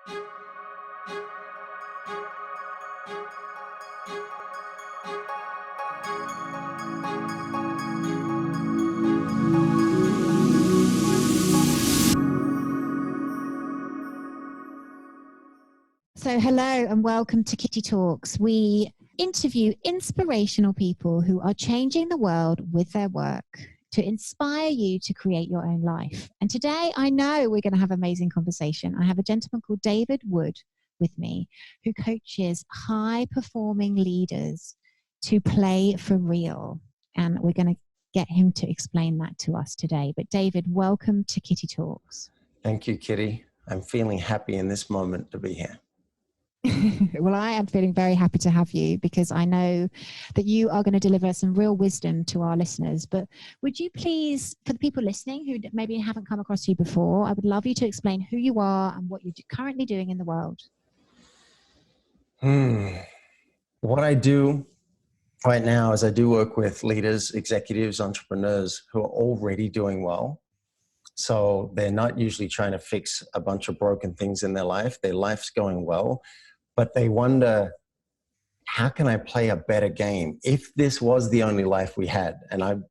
So hello and welcome to Kitty Talks. We interview inspirational people who are changing the world with their work to inspire you to create your own life. And today I know we're going to have an amazing conversation. I have a gentleman called David Wood with me who coaches high-performing leaders to play for real. And we're going to get him to explain that to us today. But David, welcome to Kitty Talks. Thank you, Kitty. I'm feeling happy in this moment to be here. Well, I am feeling very happy to have you because I know that you are going to deliver some real wisdom to our listeners. But would you please, for the people listening who maybe haven't come across you before, I would love you to explain who you are and what you're currently doing in the world. What I do right now is I do work with leaders, executives, entrepreneurs who are already doing well. So they're not usually trying to fix a bunch of broken things in their life. Their life's going well. But they wonder, how can I play a better game if this was the only life we had? And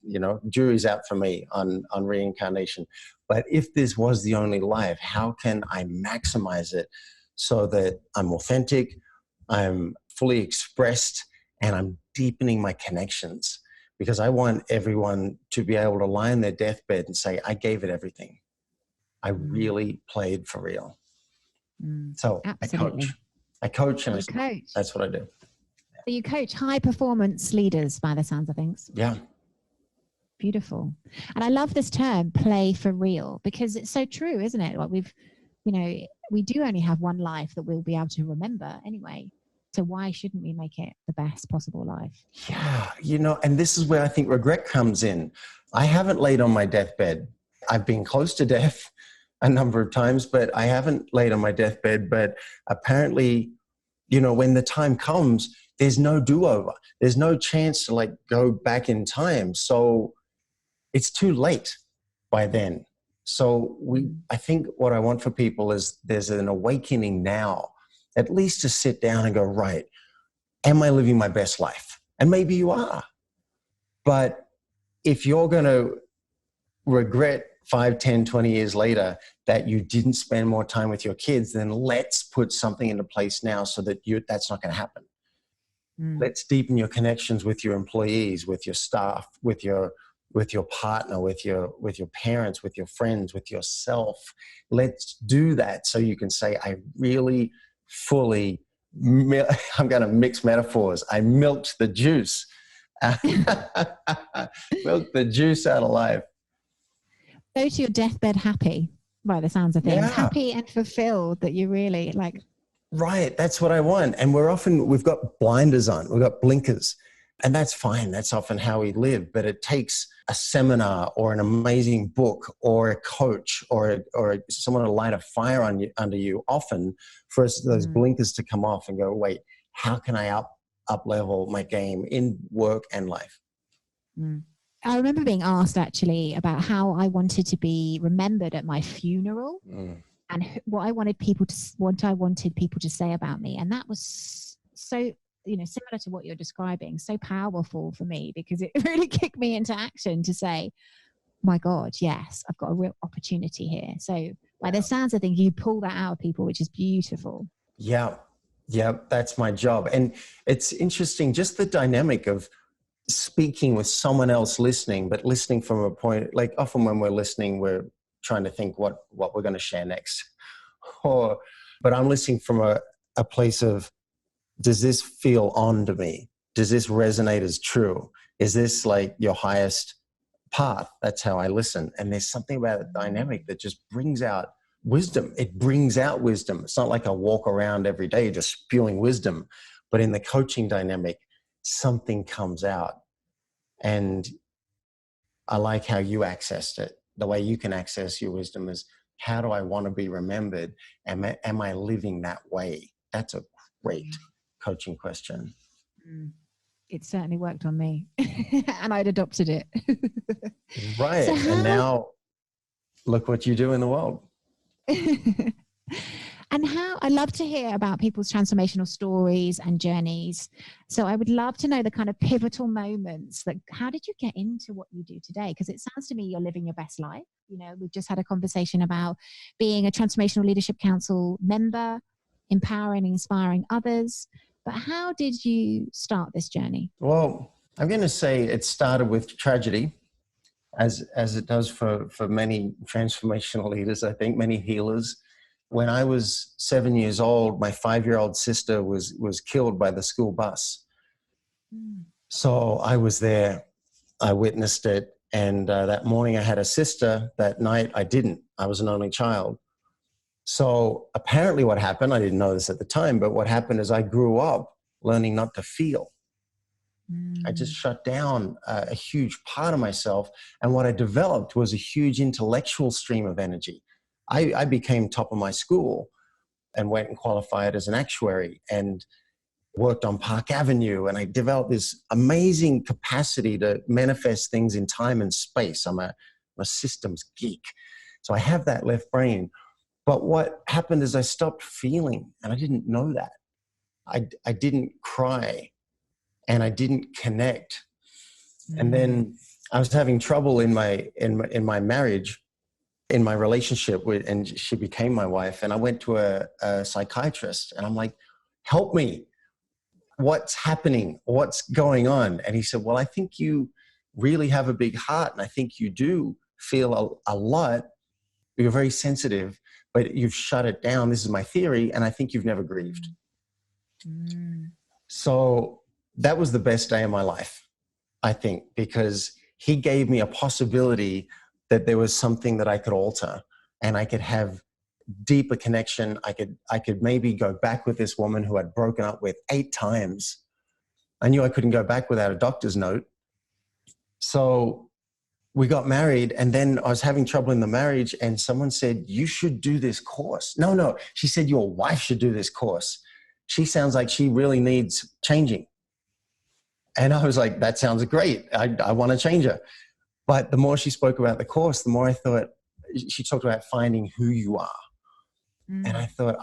jury's out for me on reincarnation. But if this was the only life, how can I maximize it so that I'm authentic, I'm fully expressed, and I'm deepening my connections? Because I want everyone to be able to lie in their deathbed and say, I gave it everything. I really played for real. So absolutely. I coach and coach. That's what I do. So you coach high performance leaders by the sounds of things. Yeah. Beautiful. And I love this term, play for real, because it's so true, isn't it? Like we do only have one life that we'll be able to remember anyway. So why shouldn't we make it the best possible life? Yeah. And this is where I think regret comes in. I haven't laid on my deathbed. I've been close to death a number of times, but I haven't laid on my deathbed. But apparently, when the time comes, there's no do-over. There's no chance to go back in time. So it's too late by then. So I think what I want for people is there's an awakening now, at least to sit down and go, right, am I living my best life? And maybe you are. But if you're going to regret 5, 10, 20 years later that you didn't spend more time with your kids, then let's put something into place now so that that's not going to happen. Let's deepen your connections with your employees, with your staff, with your partner, with your parents, with your friends, with yourself. Let's do that so you can say, I really fully, I'm going to mix metaphors. I milked the juice. Milked the juice out of life. Go to your deathbed happy, by the sounds of things. Yeah. Happy and fulfilled that you really like. Right. That's what I want. And we've got blinders on, we've got blinkers, and that's fine. That's often how we live, but it takes a seminar or an amazing book or a coach or someone to light a fire under you often for those blinkers to come off and go, wait, how can I up level my game in work and life? I remember being asked actually about how I wanted to be remembered at my funeral and what I wanted people to say about me. And that was so, similar to what you're describing, so powerful for me because it really kicked me into action to say, my God, yes, I've got a real opportunity here. So by the sounds of things, you pull that out of people, which is beautiful. Yeah. Yeah. That's my job. And it's interesting, just the dynamic of speaking with someone else listening, but listening from a point, like often when we're listening, we're trying to think what we're going to share next. But I'm listening from a place of, does this feel on to me? Does this resonate as true? Is this like your highest path? That's how I listen. And there's something about the dynamic that just brings out wisdom. It brings out wisdom. It's not like I walk around every day just spewing wisdom, but in the coaching dynamic, something comes out. And I like how you accessed it. The way you can access your wisdom is, how do I want to be remembered? Am I living that way? That's a great coaching question. It certainly worked on me and I'd adopted it. Right. And now look what you do in the world. And how I love to hear about people's transformational stories and journeys. So I would love to know the kind of pivotal moments that how did you get into what you do today? Because it sounds to me you're living your best life. You know, we've just had a conversation about being a Transformational Leadership Council member, empowering and inspiring others. But how did you start this journey? Well, I'm going to say it started with tragedy, as it does for many transformational leaders, I think, many healers. When I was 7 years old, my 5-year-old sister was killed by the school bus. So I was there, I witnessed it, and that morning I had a sister. That night I didn't. I was an only child. So apparently what happened, I didn't know this at the time, but what happened is I grew up learning not to feel. I just shut down a huge part of myself. And what I developed was a huge intellectual stream of energy. I became top of my school and went and qualified as an actuary and worked on Park Avenue. And I developed this amazing capacity to manifest things in time and space. I'm a systems geek. So I have that left brain. But what happened is I stopped feeling, and I didn't know that. I didn't cry, and I didn't connect. And then I was having trouble in my marriage, in my relationship with, and she became my wife. And I went to a psychiatrist, and I'm like, help me. What's happening? What's going on? And he said, well, I think you really have a big heart, and I think you do feel a lot. You're very sensitive, but you've shut it down. This is my theory, and I think you've never grieved. So that was the best day of my life, I think, because he gave me a possibility that there was something that I could alter, and I could have deeper connection. I could maybe go back with this woman who I'd broken up with 8 times. I knew I couldn't go back without a doctor's note. So we got married, and then I was having trouble in the marriage, and someone said, you should do this course. No, she said, your wife should do this course. She sounds like she really needs changing. And I was like, that sounds great. I want to change her. But the more she spoke about the course, the more I thought, she talked about finding who you are. And I thought,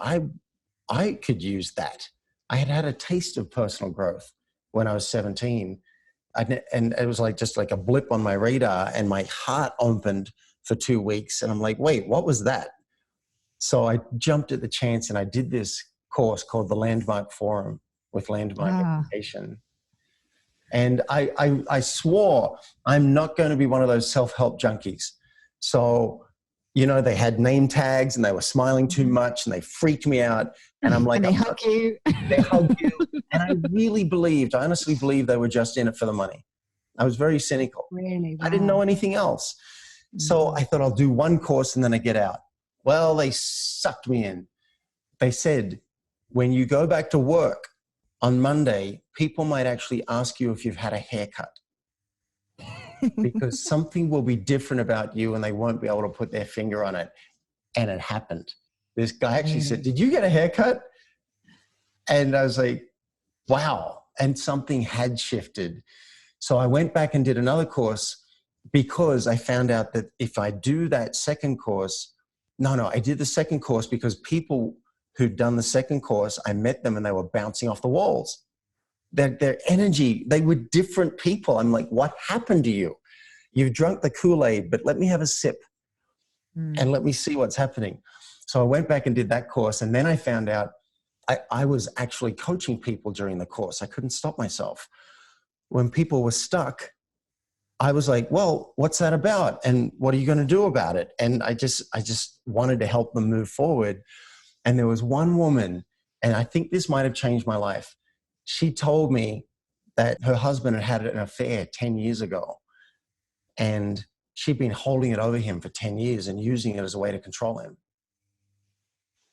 I could use that. I had had a taste of personal growth when I was 17. And it was like just like a blip on my radar, and my heart opened for 2 weeks. And I'm like, wait, what was that? So I jumped at the chance, and I did this course called the Landmark Forum with Landmark Education. And I swore I'm not going to be one of those self-help junkies. So, you know, they had name tags, and they were smiling too much, and they freaked me out. And I'm like, and they hug you. They hug you. And I honestly believed they were just in it for the money. I was very cynical. Really? Wow. I didn't know anything else. So I thought I'll do one course and then I get out. Well, they sucked me in. They said, when you go back to work on Monday, people might actually ask you if you've had a haircut. Because something will be different about you, and they won't be able to put their finger on it. And it happened. This guy actually said, did you get a haircut? And I was like, wow. And something had shifted. So I went back and did another course, because I found out that if I do that second course, I did the second course because people who'd done the second course, I met them and they were bouncing off the walls. Their energy, they were different people. I'm like, what happened to you? You've drunk the Kool-Aid, but let me have a sip and let me see what's happening. So I went back and did that course. And then I found out I was actually coaching people during the course. I couldn't stop myself. When people were stuck, I was like, well, what's that about? And what are you going to do about it? And I just wanted to help them move forward. And there was one woman, and I think this might have changed my life. She told me that her husband had an affair 10 years ago, and she'd been holding it over him for 10 years and using it as a way to control him.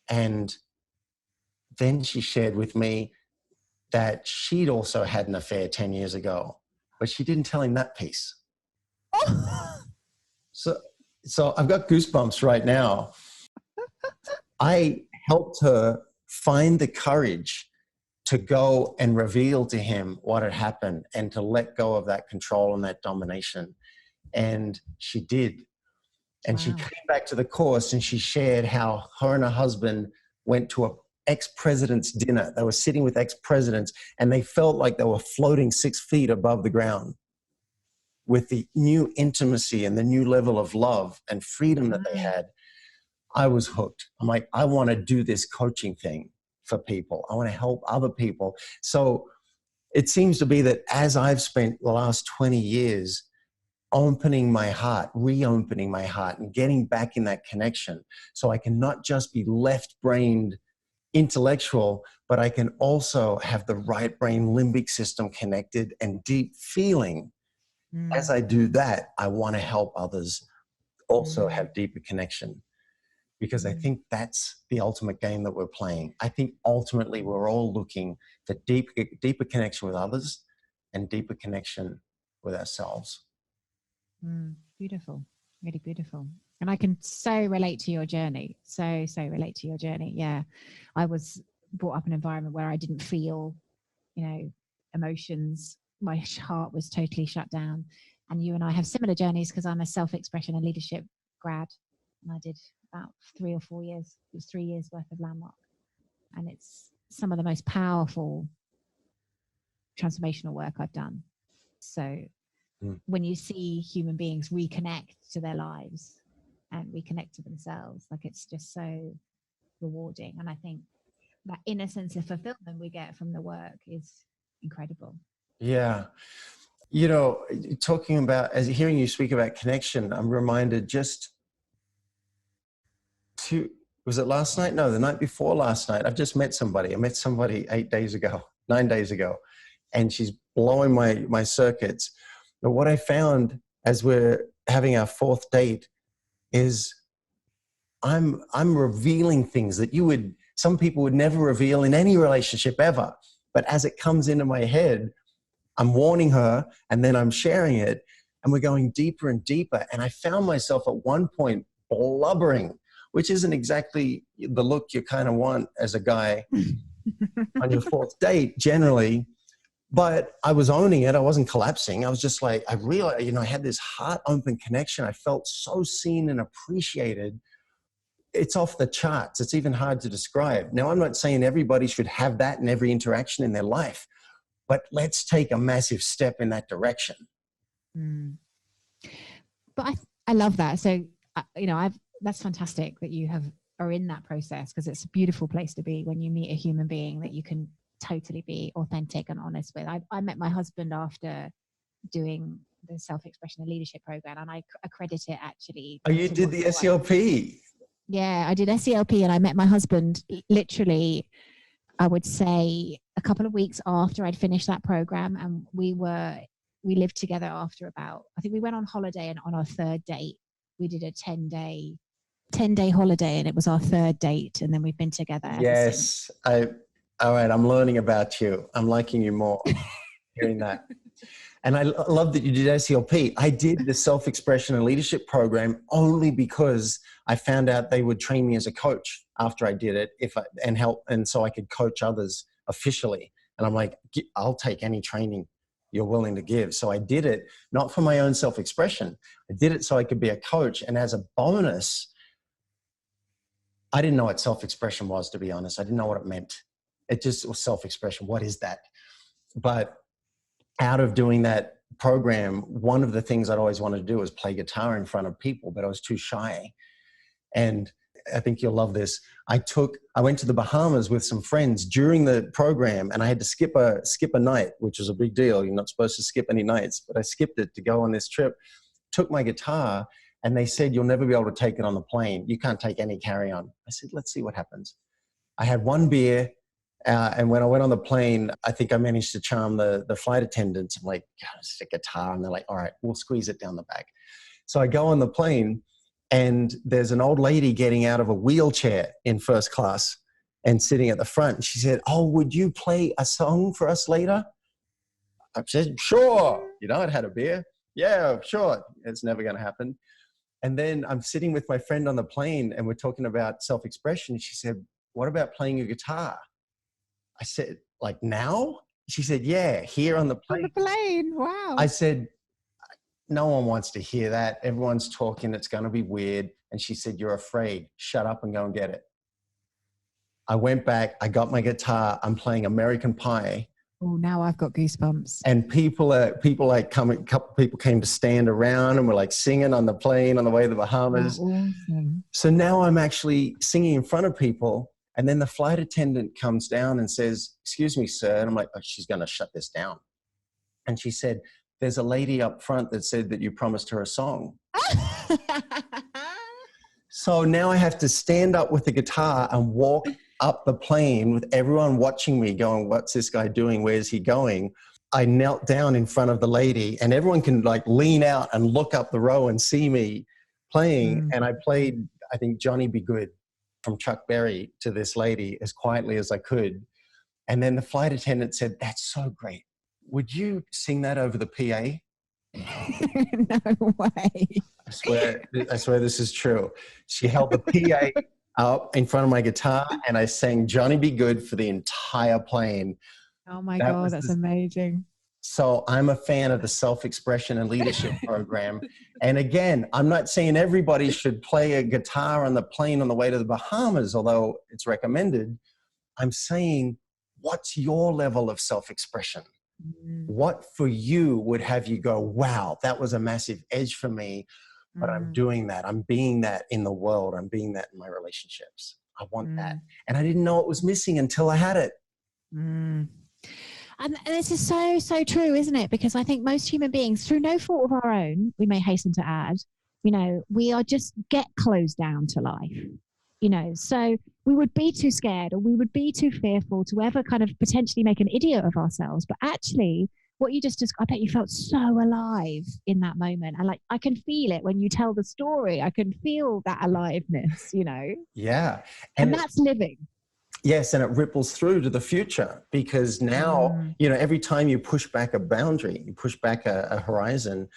And then she shared with me that she'd also had an affair 10 years ago, but she didn't tell him that piece. So I've got goosebumps right now. I helped her find the courage to go and reveal to him what had happened and to let go of that control and that domination. And she did. And she came back to the course and she shared how her and her husband went to a ex-president's dinner. They were sitting with ex-presidents and they felt like they were floating 6 feet above the ground with the new intimacy and the new level of love and freedom that they had. I was hooked. I'm like, I want to do this coaching thing for people. I want to help other people. So it seems to be that as I've spent the last 20 years opening my heart, reopening my heart and getting back in that connection, so I can not just be left-brained intellectual, but I can also have the right brain limbic system connected and deep feeling. As I do that, I want to help others also have deeper connection, because I think that's the ultimate game that we're playing. I think ultimately we're all looking for deeper connection with others and deeper connection with ourselves. Beautiful, really beautiful. And I can so relate to your journey. So relate to your journey. Yeah. I was brought up in an environment where I didn't feel, emotions. My heart was totally shut down. And you and I have similar journeys because I'm a self-expression and leadership grad. And I did about 3 or 4 years. It was 3 years worth of Landmark. And it's some of the most powerful transformational work I've done. So when you see human beings reconnect to their lives and reconnect to themselves, like, it's just so rewarding. And I think that inner sense of fulfillment we get from the work is incredible. Yeah. Talking about, as hearing you speak about connection, I'm reminded was it last night? No, the night before last night. I've just met somebody. I met somebody 9 days ago, and she's blowing my circuits. But what I found as we're having our 4th date is I'm revealing things that some people would never reveal in any relationship ever. But as it comes into my head, I'm warning her and then I'm sharing it, and we're going deeper and deeper. And I found myself at one point blubbering, which isn't exactly the look you kind of want as a guy on your 4th date generally. But I was owning it. I wasn't collapsing. I was just like, I realized, I had this heart open connection. I felt so seen and appreciated. It's off the charts. It's even hard to describe. Now, I'm not saying everybody should have that in every interaction in their life, but let's take a massive step in that direction. But I love that. So, that's fantastic that you are in that process, because it's a beautiful place to be when you meet a human being that you can totally be authentic and honest with. I met my husband after doing the self-expression and leadership program, and I accredit it actually. Oh, you did the SELP? Yeah, I did SELP, and I met my husband literally, I would say, a couple of weeks after I'd finished that program, and we lived together after about, I think we went on holiday, and on our 3rd date we did a 10-day holiday, and it was our 3rd date, and then we've been together ever since. All right, I'm learning about you. I'm liking you more hearing that. And I love that you did SELP. I did the self-expression and leadership program only because I found out they would train me as a coach after I did it, and so I could coach others officially. And I'm like, I'll take any training you're willing to give. So I did it, not for my own self-expression. I did it so I could be a coach. And as a bonus, I didn't know what self-expression was, to be honest. I didn't know what it meant. It just was self-expression. What is that? But out of doing that program, one of the things I'd always wanted to do was play guitar in front of people, but I was too shy. And I think you'll love this. I went to the Bahamas with some friends during the program, and I had to skip a night, which was a big deal. You're not supposed to skip any nights, but I skipped it to go on this trip. Took my guitar, and they said, you'll never be able to take it on the plane. You can't take any carry-on. I said, let's see what happens. I had 1 beer, and when I went on the plane, I think I managed to charm the flight attendants. I'm like, it's a guitar. And they're like, all right, we'll squeeze it down the back. So I go on the plane, and there's an old lady getting out of a wheelchair in first class and sitting at the front. And she said, oh, would you play a song for us later? I said, sure. I'd had a beer. Yeah, sure. It's never going to happen. And then I'm sitting with my friend on the plane, and we're talking about self-expression. She said, what about playing a guitar? I said, like now? She said, yeah, here on the plane. On the plane, wow. I said, no one wants to hear that. Everyone's talking. It's going to be weird. And she said, you're afraid. Shut up and go and get it. I went back, I got my guitar, I'm playing American Pie. Oh, now I've got goosebumps. And a couple people came to stand around and were like singing on the plane on the way to the Bahamas. Awesome. So now I'm actually singing in front of people. And then the flight attendant comes down and says, "Excuse me, sir." And I'm like, "Oh, she's going to shut this down." And she said, "There's a lady up front that said that you promised her a song." So now I have to stand up with the guitar and walk up the plane with everyone watching me going, "What's this guy doing? Where's he going?" I knelt down in front of the lady and everyone can like lean out and look up the row and see me playing. And I played, I think, Johnny Be Good from Chuck Berry to this lady as quietly as I could. And then the flight attendant said, "That's so great. Would you sing that over the PA?" No way. I swear this is true. She held the PA up in front of my guitar and I sang Johnny Be Good for the entire plane. Oh my God, that's amazing. So I'm a fan of the self-expression and leadership program. And again, I'm not saying everybody should play a guitar on the plane on the way to the Bahamas, although it's recommended. I'm saying, what's your level of self-expression? What for you would have you go, "Wow, that was a massive edge for me, but I'm doing that. I'm being that in the world. I'm being that in my relationships. I want that." And I didn't know it was missing until I had it. And this is so true, isn't it? Because I think most human beings, through no fault of our own, we may hasten to add, we are just get closed down to life. So we would be too scared or we would be too fearful to ever kind of potentially make an idiot of ourselves. But actually, what you just described, I bet you felt so alive in that moment. And like, I can feel it when you tell the story. I can feel that aliveness, Yeah. And that's living. Yes, and it ripples through to the future because now, every time you push back a boundary, you push back a horizon,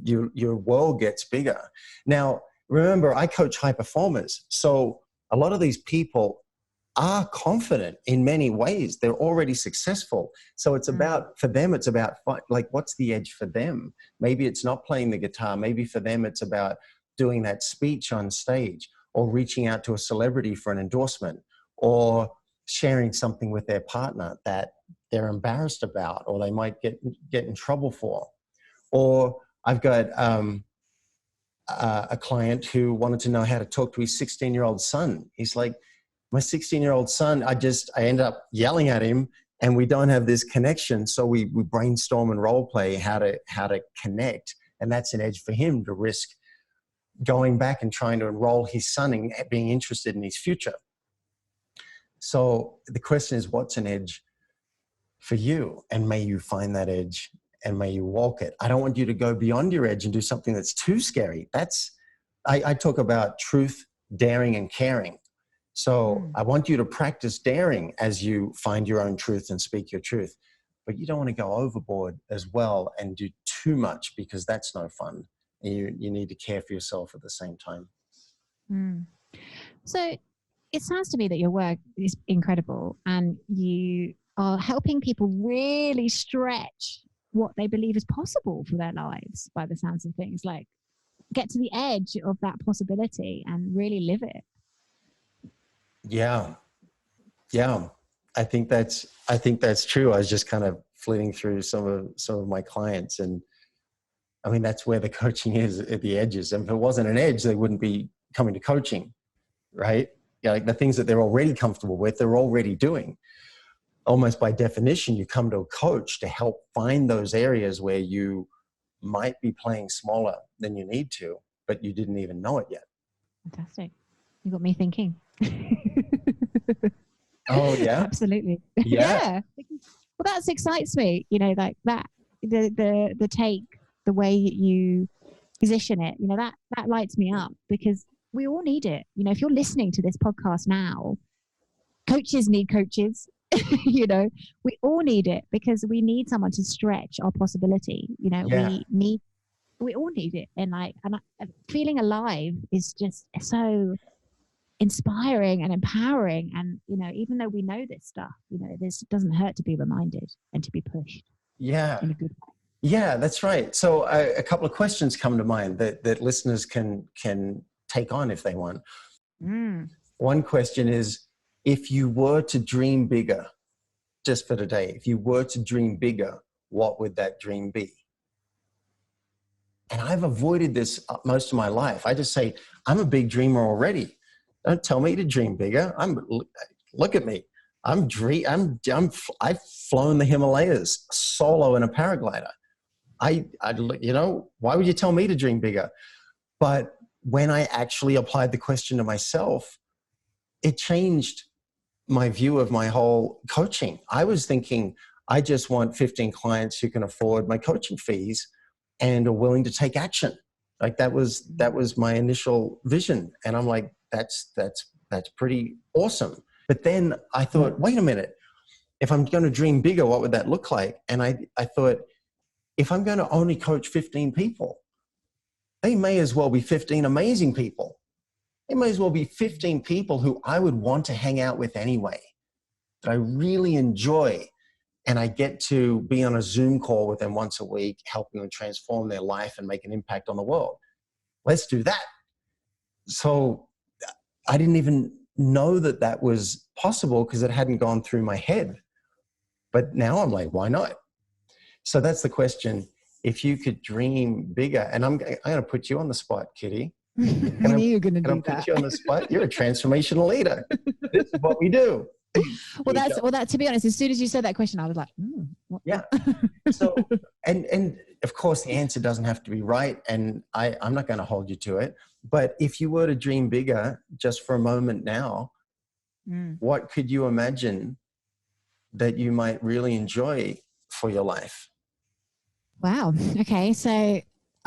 your world gets bigger. Now, remember, I coach high performers. So a lot of these people are confident in many ways. They're already successful. So it's about, for them, it's about like, what's the edge for them? Maybe it's not playing the guitar. Maybe for them, it's about doing that speech on stage or reaching out to a celebrity for an endorsement or sharing something with their partner that they're embarrassed about or they might get in trouble for. Or I've got a client who wanted to know how to talk to his 16-year-old son. He's like, "My 16-year-old son, I end up yelling at him and we don't have this connection." So we brainstorm and role play how to connect. And that's an edge for him to risk going back and trying to enroll his son in being interested in his future. So the question is, what's an edge for you? And may you find that edge and may you walk it. I don't want you to go beyond your edge and do something that's too scary. I talk about truth, daring, and caring. So I want you to practice daring as you find your own truth and speak your truth. But you don't want to go overboard as well and do too much because that's no fun. And you need to care for yourself at the same time. So it sounds to me that your work is incredible and you are helping people really stretch what they believe is possible for their lives by the sounds of things, like get to the edge of that possibility and really live it. Yeah. I think that's true. I was just kind of flitting through some of my clients, and I mean, that's where the coaching is, at the edges. And if it wasn't an edge, they wouldn't be coming to coaching, right? Like the things that they're already comfortable with, they're already doing. Almost by definition, you come to a coach to help find those areas where you might be playing smaller than you need to, but you didn't even know it yet. Fantastic. You got me thinking. Oh, yeah? Absolutely. Yeah. Well, that excites me, like that, the take, the way you position it, that lights me up because we all need it. If you're listening to this podcast now, coaches need coaches. We all need it because we need someone to stretch our possibility. We all need it. And feeling alive is just so inspiring and empowering. And, even though we know this stuff, this doesn't hurt to be reminded and to be pushed. Yeah. In a good way. Yeah, that's right. So a couple of questions come to mind that listeners can take on if they want. One question is, if you were to dream bigger, just for today, if you were to dream bigger, what would that dream be? And I've avoided this most of my life. I just say, I'm a big dreamer already. Don't tell me to dream bigger. Look at me. I've flown the Himalayas solo in a paraglider. Why would you tell me to dream bigger? But when I actually applied the question to myself, it changed my view of my whole coaching. I was thinking, I just want 15 clients who can afford my coaching fees and are willing to take action. Like that was my initial vision. And I'm like, that's pretty awesome. But then I thought, wait a minute, if I'm going to dream bigger, what would that look like? And I thought, if I'm going to only coach 15 people, they may as well be 15 amazing people. They may as well be 15 people who I would want to hang out with anyway, that I really enjoy. And I get to be on a Zoom call with them once a week, helping them transform their life and make an impact on the world. Let's do that. So I didn't even know that that was possible because it hadn't gone through my head. But now I'm like, why not? So that's the question. If you could dream bigger, and I'm going to put you on the spot, Kitty. I knew you were going to do that. Can I put you on the spot? You're a transformational leader. This is what we do. That to be honest, as soon as you said that question, I was like, what? Yeah. So, and of course the answer doesn't have to be right. And I'm not going to hold you to it, but if you were to dream bigger just for a moment now, what could you imagine that you might really enjoy for your life? Wow. Okay. So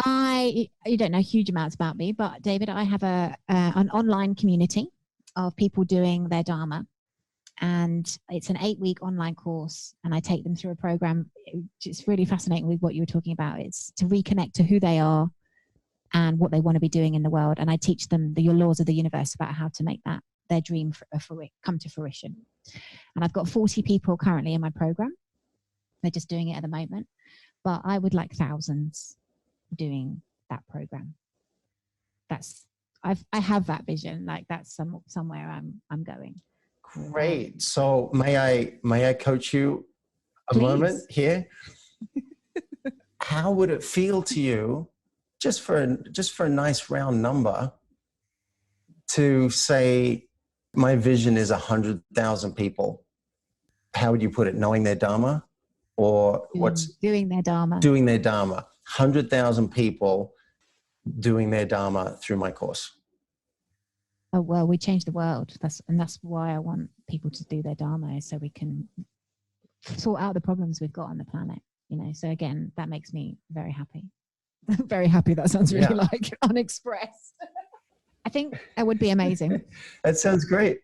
you don't know huge amounts about me, but David, I have an online community of people doing their Dharma. And it's an 8-week online course, and I take them through a program. It's really fascinating with what you were talking about. It's to reconnect to who they are and what they want to be doing in the world. And I teach them the laws of the universe about how to make their dream come to fruition. And I've got 40 people currently in my program. They're just doing it at the moment, but I would like thousands doing that program. I have that vision. Like that's somewhere I'm going. Great. So may I coach you a moment here? How would it feel to you, just for a nice round number, to say my vision is 100,000 people? How would you put it? Knowing their Dharma, or doing their Dharma? Doing their Dharma. 100,000 people doing their Dharma through my course. Oh, well, we change the world. That's why I want people to do their Dharma, so we can sort out the problems we've got on the planet. So again, that makes me very happy. Very happy. That sounds really like unexpressed. I think that would be amazing. That sounds great.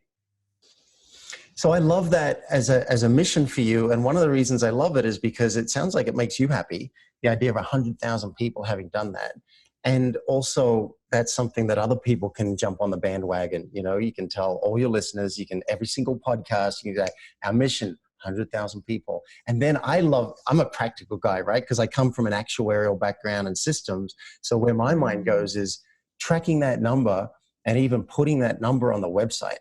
So I love that as a mission for you. And one of the reasons I love it is because it sounds like it makes you happy. The idea of 100,000 people having done that. And also that's something that other people can jump on the bandwagon. You can tell all your listeners, every single podcast, you can say, our mission, 100,000 people. And then I'm a practical guy, right? Because I come from an actuarial background and systems. So where my mind goes is tracking that number and even putting that number on the website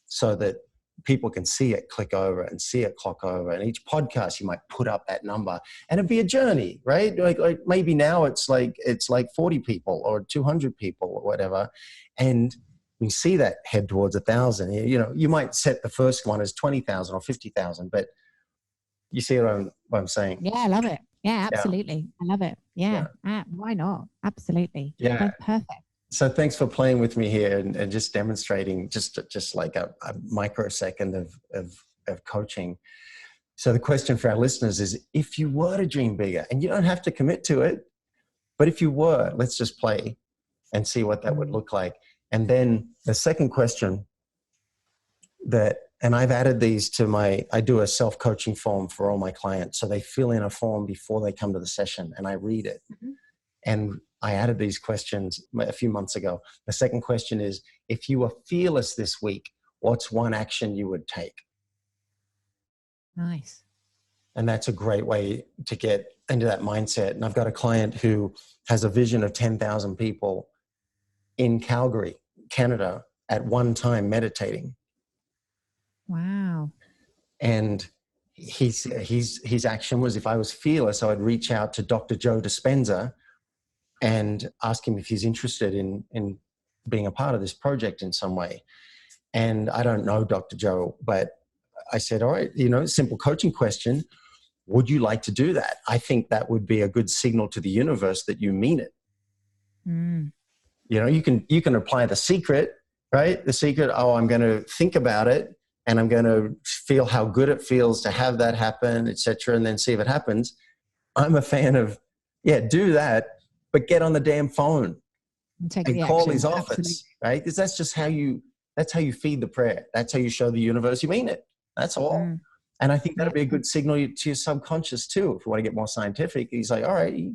so that people can see it, click over and see it, clock over. And each podcast, you might put up that number and it'd be a journey, right? Like maybe now it's like 40 people or 200 people or whatever. And you see that head towards 1,000. You might set the first one as 20,000 or 50,000, but you see what I'm saying? Yeah, I love it. Yeah, absolutely. Yeah. I love it. Yeah. Why not? Absolutely. Yeah. That's perfect. So thanks for playing with me here and just demonstrating just like a microsecond of coaching. So the question for our listeners is, if you were to dream bigger, and you don't have to commit to it, but if you were, let's just play and see what that would look like. And then the second question and I've added these to I do a self-coaching form for all my clients. So they fill in a form before they come to the session and I read it. Mm-hmm. And I added these questions a few months ago. The second question is, if you were fearless this week, what's one action you would take? Nice. And that's a great way to get into that mindset. And I've got a client who has a vision of 10,000 people in Calgary, Canada, at one time meditating. Wow. And his action was, if I was fearless, I would reach out to Dr. Joe Dispenza and ask him if he's interested in being a part of this project in some way. And I don't know Dr. Joe, but I said, all right, simple coaching question. Would you like to do that? I think that would be a good signal to the universe that you mean it. Mm. You can apply the secret, right? The secret, I'm going to think about it and I'm going to feel how good it feels to have that happen, etc., and then see if it happens. I'm a fan of, do that, but get on the damn phone and call his office. Absolutely. Right? Because that's just how you feed the prayer. That's how you show the universe you mean it. That's all. Mm. And I think that'd be a good signal to your subconscious too. If you want to get more scientific, he's like, all right,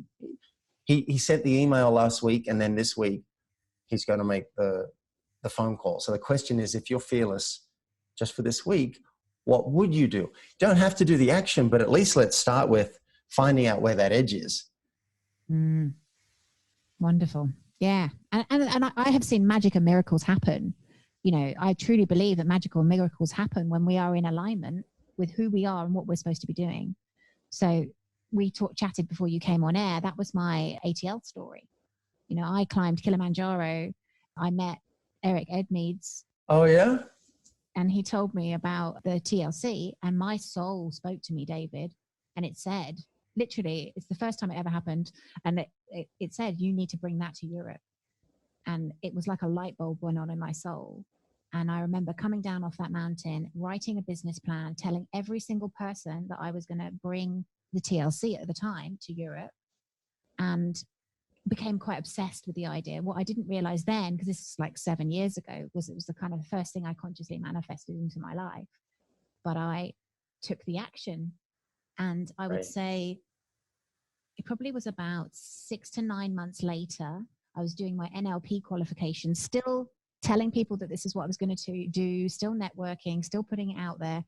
he sent the email last week, and then this week he's going to make the phone call. So the question is, if you're fearless just for this week, what would you do? You don't have to do the action, but at least let's start with finding out where that edge is. Mm. Wonderful. Yeah. And I have seen magic and miracles happen. I truly believe that magical miracles happen when we are in alignment with who we are and what we're supposed to be doing. So we chatted before you came on air. That was my ATL story. I climbed Kilimanjaro. I met Eric Edmeades. Oh, yeah? And he told me about the TLC, and my soul spoke to me, David. And it said, literally, it's the first time it ever happened. And it said, you need to bring that to Europe. And it was like a light bulb went on in my soul. And I remember coming down off that mountain, writing a business plan, telling every single person that I was going to bring the TLC at the time to Europe, and became quite obsessed with the idea. What I didn't realize then, because this is like 7 years ago, was it was the kind of the first thing I consciously manifested into my life. But I took the action. And I would say it probably was about 6 to 9 months later, I was doing my NLP qualification, still telling people that this is what I was going to do, still networking, still putting it out there.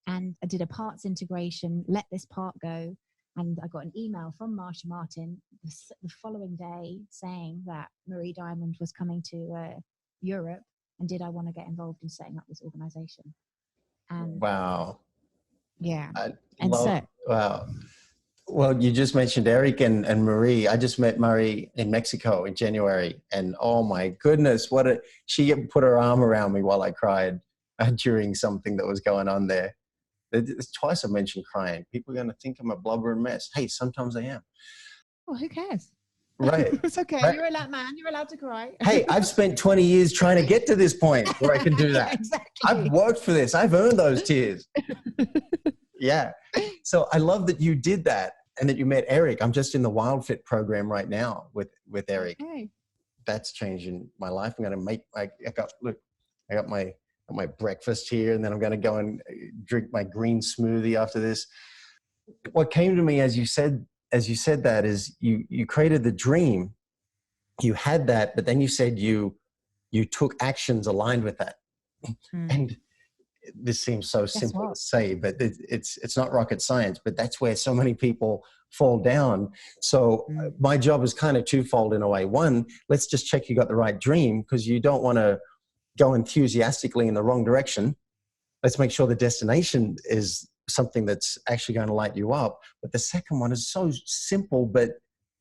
And I did a parts integration, let this part go. And I got an email from Marsha Martin the following day saying that Marie Diamond was coming to Europe, and did I want to get involved in setting up this organization? And wow. Yeah. Wow. Well, you just mentioned Eric and Marie. I just met Marie in Mexico in January, and oh my goodness, she put her arm around me while I cried during something that was going on there. It's twice I mentioned crying. People are going to think I'm a blubbering mess. Hey, sometimes I am. Well, who cares? Right. It's okay. Right. You're allowed, man. You're allowed to cry. Hey, I've spent 20 years trying to get to this point where I can do that. Exactly. I've worked for this. I've earned those tears. Yeah. So I love that you did that and that you met Eric. I'm just in the Wild Fit program right now with Eric. Okay. That's changing my life. I'm going to make, I got my breakfast here, and then I'm going to go and drink my green smoothie after this. What came to me as you said that is you created the dream, you had that, but then you said you took actions aligned with that. And this seems so simple to say, but it's not rocket science, but that's where so many people fall down. So my job is kind of twofold in a way. One, let's just check you got the right dream, because you don't want to go enthusiastically in the wrong direction. Let's make sure the destination is something that's actually going to light you up. But the second one is so simple, but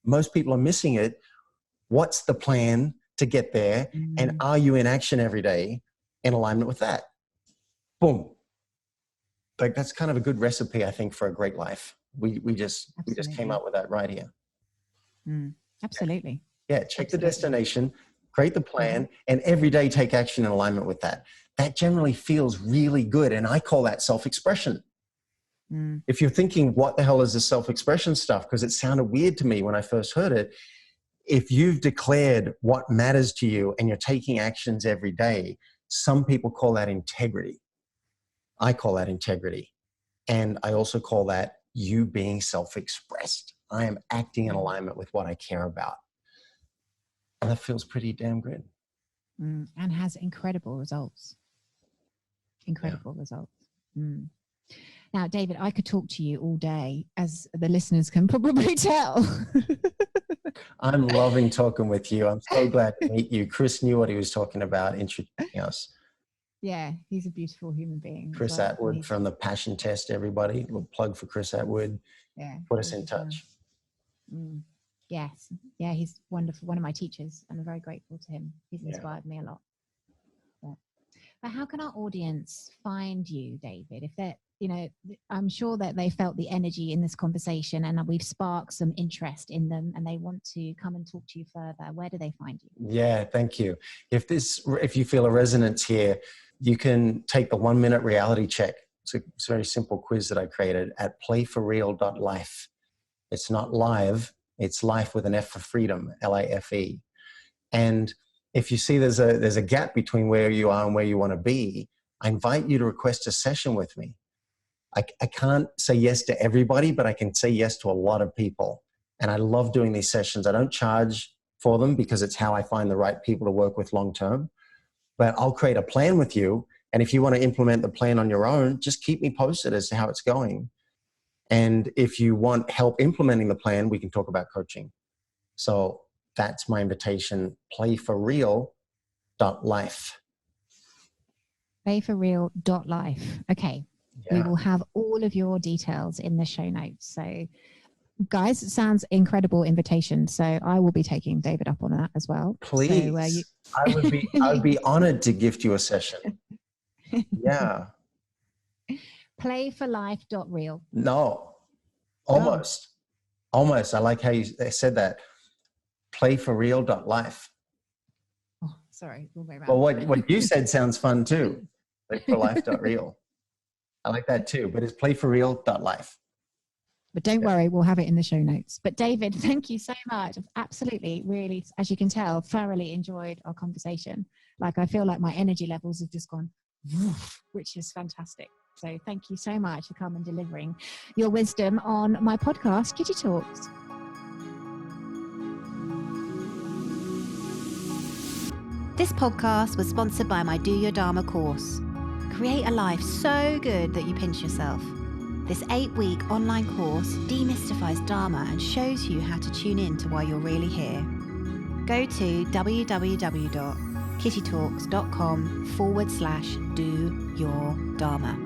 most people are missing it. What's the plan to get there? And are you in action every day in alignment with that? Boom. Like, that's kind of a good recipe, I think, for a great life. We just came up with that right here. Absolutely. Yeah. Check the destination, create the plan, and every day take action in alignment with that. That generally feels really good. And I call that self-expression. If you're thinking, what the hell is this self-expression stuff? Because it sounded weird to me when I first heard it. If you've declared what matters to you and you're taking actions every day, some people call that integrity. I call that integrity. And I also call that you being self-expressed. I am acting in alignment with what I care about. And that feels pretty damn good. And has incredible results. Incredible results. Now, David, I could talk to you all day, as the listeners can probably tell. I'm loving talking with you. I'm so glad to meet you. Chris knew what he was talking about, introducing us. Yeah, he's a beautiful human being. Chris well. Atwood from the Passion Test, everybody. Little plug for Chris Atwood. Yeah. Put us in touch. Yes. Yeah, he's wonderful. One of my teachers, and I'm very grateful to him. He's inspired me a lot. But how can our audience find you, David? If they're, I'm sure that they felt the energy in this conversation and we've sparked some interest in them and they want to come and talk to you further. Where do they find you? Yeah, thank you. If you feel a resonance here, you can take the 1 minute reality check. It's a very simple quiz that I created at playforreal.life. It's not live, it's life with an F for freedom, LIFE. And if you see there's a gap between where you are and where you want to be, I invite you to request a session with me. I can't say yes to everybody, but I can say yes to a lot of people. And I love doing these sessions. I don't charge for them because it's how I find the right people to work with long term. But I'll create a plan with you. And if you want to implement the plan on your own, just keep me posted as to how it's going. And if you want help implementing the plan, we can talk about coaching. So that's my invitation, playforreal.life. Playforreal.life. Okay. Yeah. We will have all of your details in the show notes. So guys, it sounds incredible invitation. So I will be taking David up on that as well. Please. So, I would be honored to gift you a session. Yeah. Playforlife.real. No, almost. Almost. I like how you said that. Playforreal.life. Oh, sorry. We'll go around. Well, what you said sounds fun too. Playforlife.real. I like that too, but it's playforreal.life. But don't worry, we'll have it in the show notes. But David, thank you so much. I've absolutely, really, as you can tell, thoroughly enjoyed our conversation. Like I feel like my energy levels have just gone, woof, which is fantastic. So thank you so much for coming and delivering your wisdom on my podcast, Kitty Talks. This podcast was sponsored by my Do Your Dharma course. Create a life so good that you pinch yourself. This 8-week online course demystifies Dharma and shows you how to tune in to why you're really here. Go to www.kittytalks.com/do your Dharma.